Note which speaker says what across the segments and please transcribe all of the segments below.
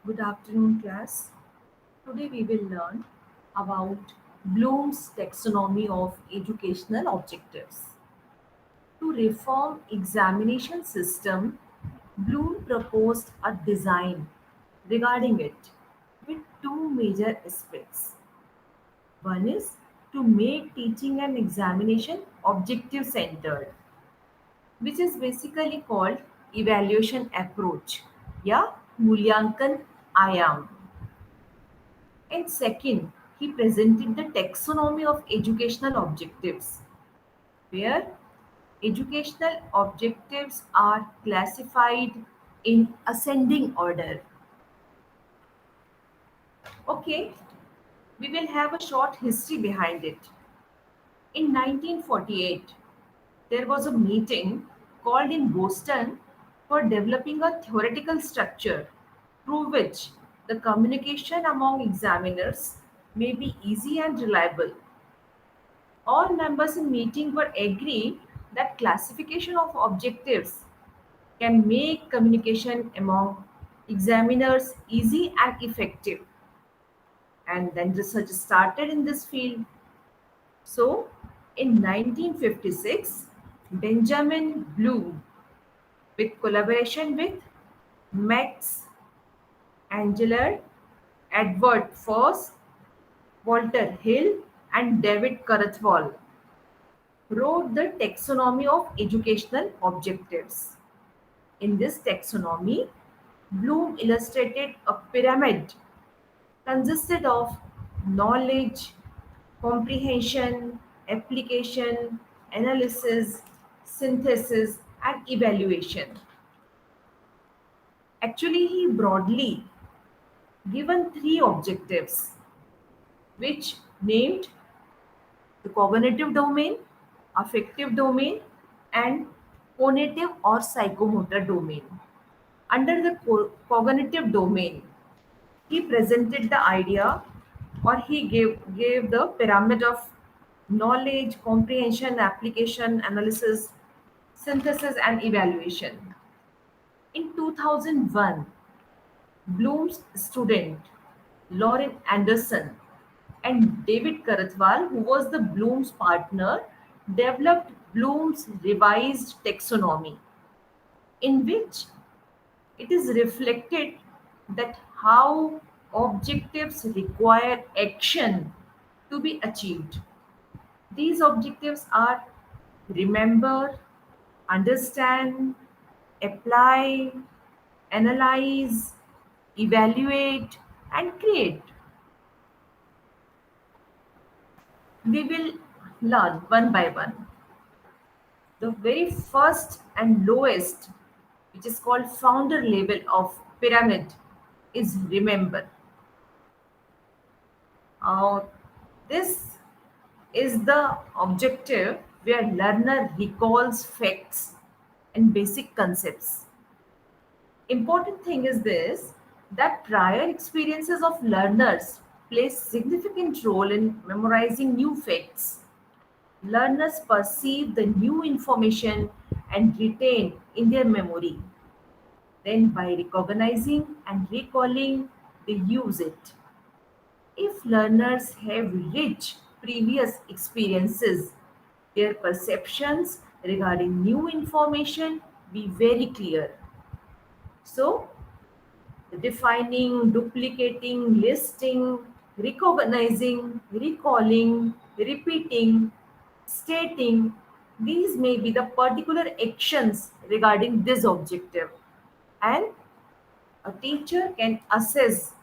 Speaker 1: Good afternoon, class. Today we will learn about Bloom's taxonomy of educational objectives. To reform examination system, Bloom proposed a design regarding it with two major aspects. One is to make teaching and examination objective centered, which is basically called evaluation approach. Yeah, Mulyankan Ayam. And second, he presented the taxonomy of educational objectives, where educational objectives are classified in ascending order. Okay, we will have a short history behind it. In 1948, there was a meeting called in Boston for developing a theoretical structure through which the communication among examiners may be easy and reliable. All members in meeting were agree that classification of objectives can make communication among examiners easy and effective. And then research started in this field. So, in 1956, Benjamin Bloom, with collaboration with Max Angler, Edward Foss, Walter Hill, and David Karathwal, wrote the Taxonomy of Educational Objectives. In this taxonomy, Bloom illustrated a pyramid consisted of knowledge, comprehension, application, analysis, synthesis, and evaluation. Actually, he broadly given three objectives, which named the cognitive domain, affective domain, and cognitive or psychomotor domain. Under the cognitive domain, he presented the idea, or he gave the pyramid of knowledge, comprehension, application, analysis, synthesis, and evaluation. In 2001, Bloom's student Lauren Anderson and David Karathwal, who was the Bloom's partner, developed Bloom's revised taxonomy, in which it is reflected that how objectives require action to be achieved. These objectives are remember, understand, apply, analyze, evaluate, and create. We will learn one by one. The very first and lowest, which is called founder level of pyramid, is remember. Uh, this is the objective where learner recalls facts and basic concepts. Important thing is this, that prior experiences of learners play significant role in memorizing new facts. Learners perceive the new information and retain in their memory. Then by recognizing and recalling, they use it. If learners have rich previous experiences, their perceptions regarding new information be very clear. So, defining, duplicating, listing, recognizing, recalling, repeating, stating, these may be the particular actions regarding this objective. And a teacher can assess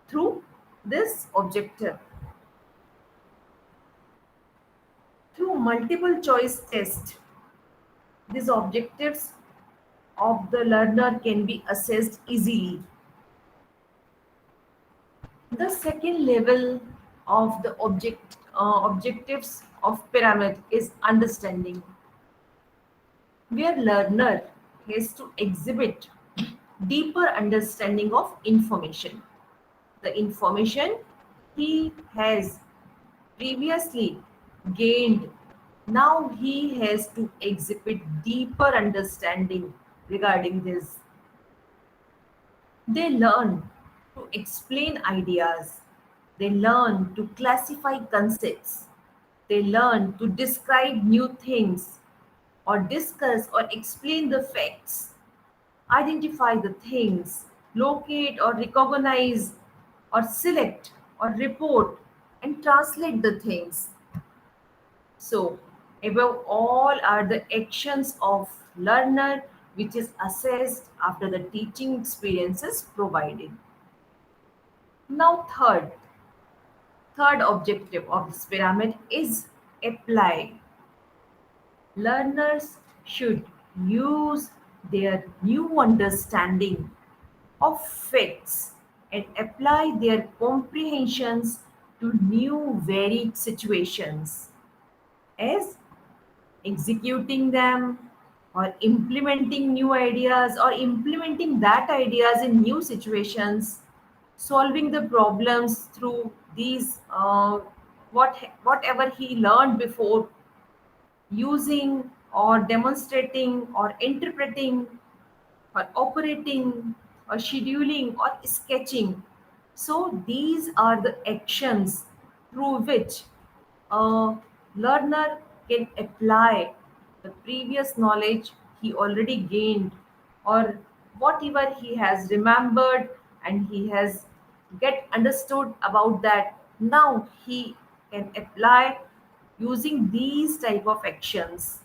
Speaker 1: through this objective. Through multiple choice test, these objectives of the learner can be assessed easily. The second level of the objectives of pyramid is understanding, where learner has to exhibit deeper understanding of information. The information he has previously gained, now he has to exhibit deeper understanding regarding this. They learn to explain ideas. They learn to classify concepts. They learn to describe new things or discuss or explain the facts, identify the things, locate or recognize or select or report and translate the things. So, above all are the actions of learner which is assessed after the teaching experiences provided. Now, third objective of this pyramid is apply. Learners should use their new understanding of facts and apply their comprehensions to new varied situations as executing them or implementing new ideas or implementing that ideas in new situations, solving the problems through these whatever he learned before, using or demonstrating or interpreting or operating or scheduling or sketching. So these are the actions through which a learner can apply the previous knowledge he already gained or whatever he has remembered and he has get understood about that. Now he can apply using these type of actions.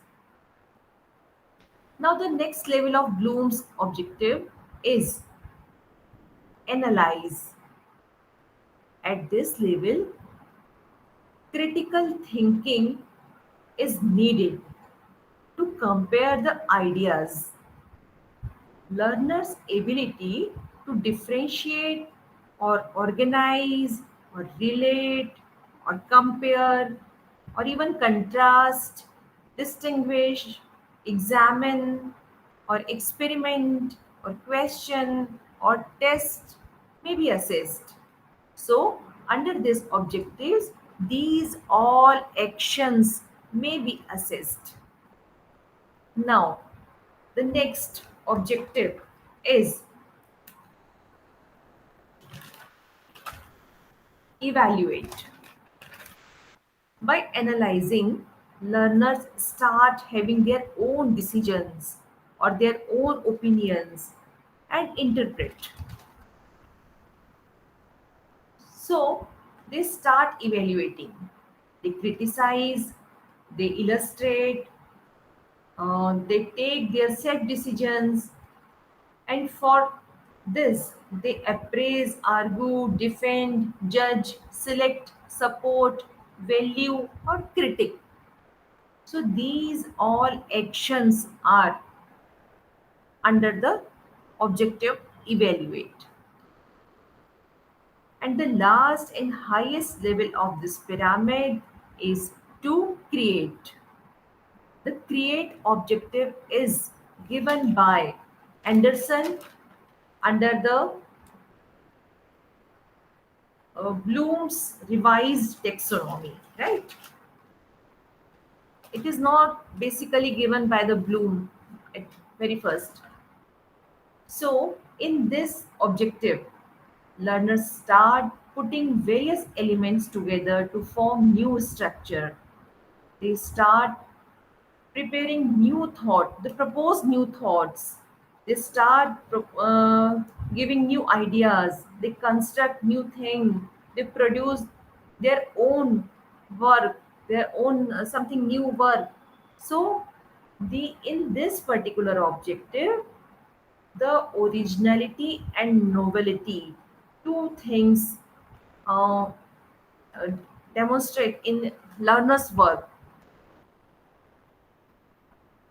Speaker 1: Now the next level of Bloom's objective is analyze. At this level, critical thinking is needed to compare the ideas. Learners' ability to differentiate or organize or relate or compare or even contrast, distinguish, examine or experiment or question or test may be assessed. So, under these objectives, these all actions may be assessed. Now, the next objective is evaluate. By analyzing, learners start having their own decisions or their own opinions and interpret. So, they start evaluating. They criticize, they illustrate, they take their set decisions, and for this, they appraise, argue, defend, judge, select, support, value, or critic. So, these all actions are under the objective evaluate. And the last and highest level of this pyramid is to create. The create objective is given by Anderson under the Bloom's revised taxonomy, right? It is not basically given by the Bloom at very first. So, in this objective, learners start putting various elements together to form new structure. They start preparing new thought, they propose new thoughts, they start giving new ideas, they construct new thing, they produce their own work, their own something new work. So the in this particular objective, the originality and novelty, two things uh, demonstrate in learners work.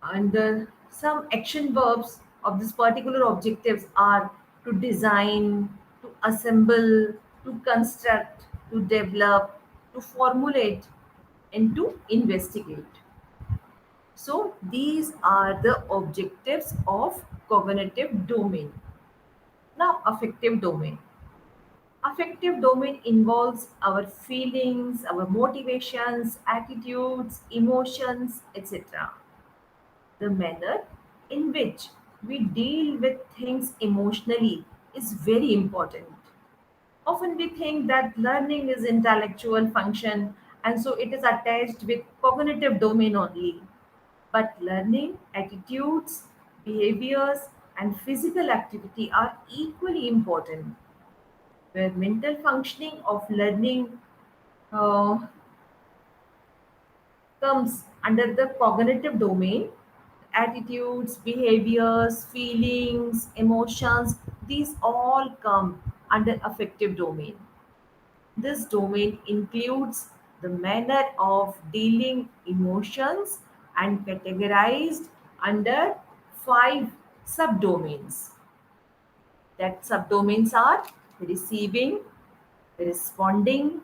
Speaker 1: And some action verbs of this particular objectives are to design, to assemble, to construct, to develop, to formulate, and to investigate. So these are the objectives of cognitive domain. Now, affective domain. Affective domain involves our feelings, our motivations, attitudes, emotions, etc. The manner in which we deal with things emotionally is very important. Often we think that learning is intellectual function and so it is attached with cognitive domain only. But learning, attitudes, behaviors, and physical activity are equally important. Where mental functioning of learning uh, comes under the cognitive domain, attitudes, behaviors, feelings, emotions, these all come under affective domain. This domain includes the manner of dealing emotions and categorized under five subdomains. That subdomains are receiving, responding,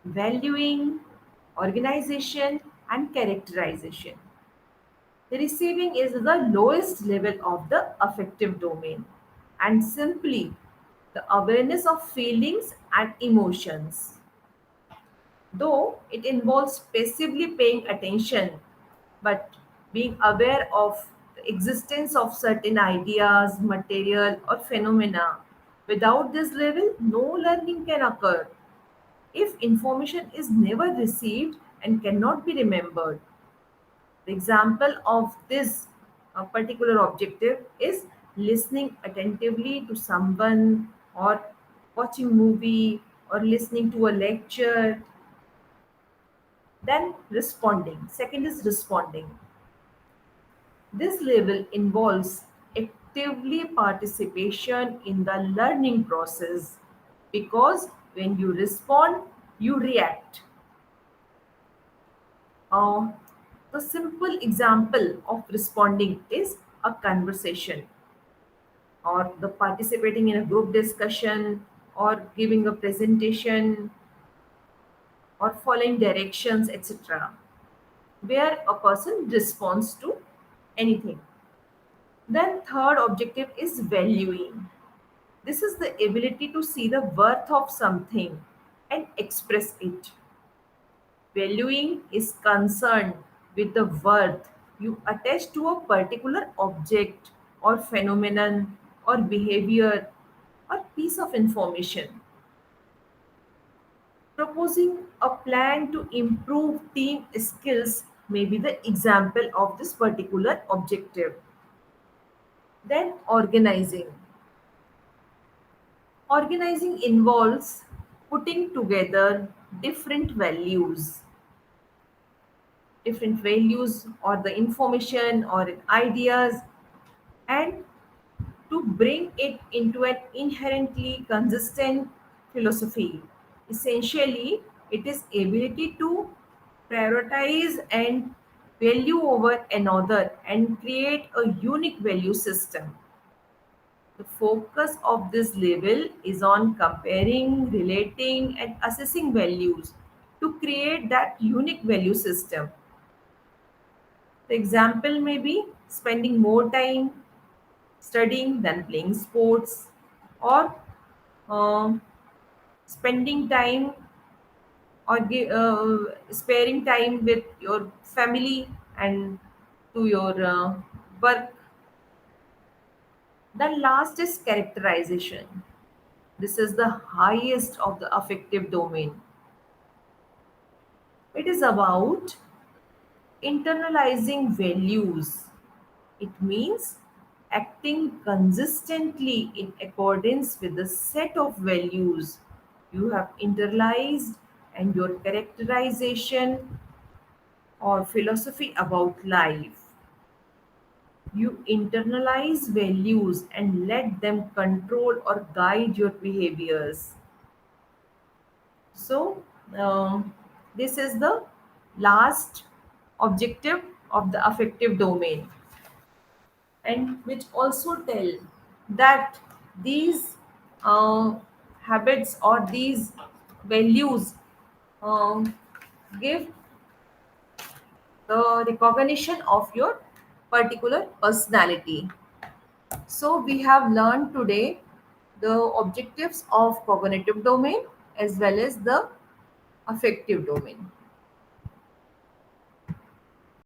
Speaker 1: valuing, organization, and characterization. The receiving is the lowest level of the affective domain and simply the awareness of feelings and emotions. Though it involves passively paying attention, but being aware of the existence of certain ideas, material, or phenomena. Without this level, no learning can occur. If information is never received and cannot be remembered, the example of this particular objective is listening attentively to someone or watching movie or listening to a lecture. Then responding. Second is responding. This level involves actively participation in the learning process because when you respond, you react. Uh, the simple example of responding is a conversation or the participating in a group discussion or giving a presentation or following directions, etc., where a person responds to anything. Then third objective is valuing. This is the ability to see the worth of something and express it. Valuing is concerned with the worth you attach to a particular object or phenomenon or behavior or piece of information. Proposing a plan to improve team skills may be the example of this particular objective. Then organizing. Organizing involves putting together different values, different values or the information or ideas, and to bring it into an inherently consistent philosophy. Essentially, it is ability to prioritize and value over another and create a unique value system. The focus of this level is on comparing, relating, and assessing values to create that unique value system. The example may be spending more time studying than playing sports, or um spending time or sparing time with your family and to your work. The last is characterization. This is the highest of the affective domain. It is about internalizing values. It means acting consistently in accordance with the set of values you have internalized and your characterization or philosophy about life. You internalize values and let them control or guide your behaviors. So, this is the last objective of the affective domain, and which also tell that these uh, habits or these values um, give the recognition of your particular personality. So we have learned today the objectives of cognitive domain as well as the affective domain.